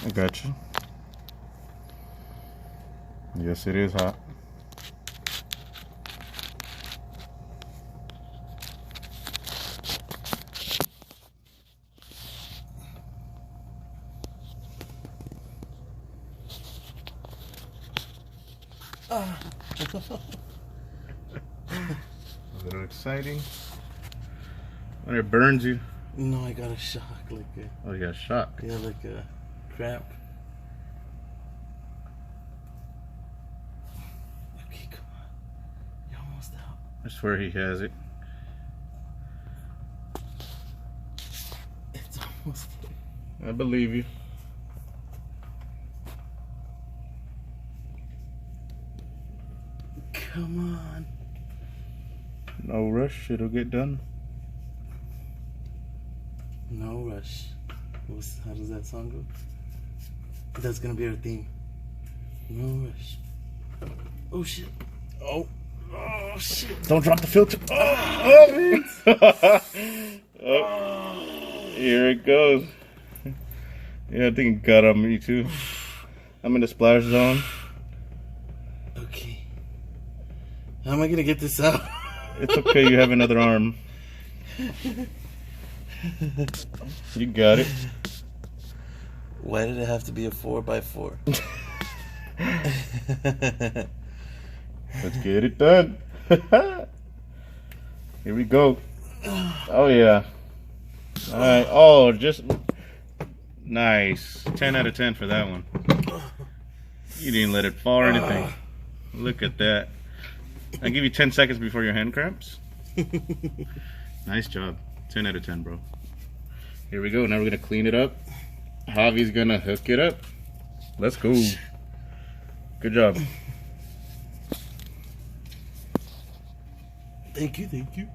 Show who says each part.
Speaker 1: I got you. Yes, it is hot. A little exciting. When it burns you.
Speaker 2: No, I got a shock, like a...
Speaker 1: Oh, you got a shock?
Speaker 2: Yeah, like a cramp. Okay, come on. You're almost out.
Speaker 1: I swear he has it.
Speaker 2: It's almost there.
Speaker 1: I believe you.
Speaker 2: Come on.
Speaker 1: No rush, it'll get done.
Speaker 2: No rush. How does that song go? That's gonna be our theme. No rush. Oh shit. Oh. Oh shit.
Speaker 1: Don't drop the filter. Oh, oh. Oh. Here it goes. Yeah, I think it got on me too. I'm in the splash zone.
Speaker 2: Okay. How am I gonna get this out?
Speaker 1: It's okay, you have another arm. You got it.
Speaker 2: Why did it have to be a 4x4?
Speaker 1: Let's get it done. Here we go. Oh yeah. Alright. Oh, just nice. 10 out of 10 for that one. You didn't let it fall or anything. Look at that. I'll give you 10 seconds before your hand cramps. Nice job. 10 out of 10, bro. Here we go. Now we're gonna clean it up. Javi's gonna hook it up. Let's go. Good job.
Speaker 2: Thank you, thank you.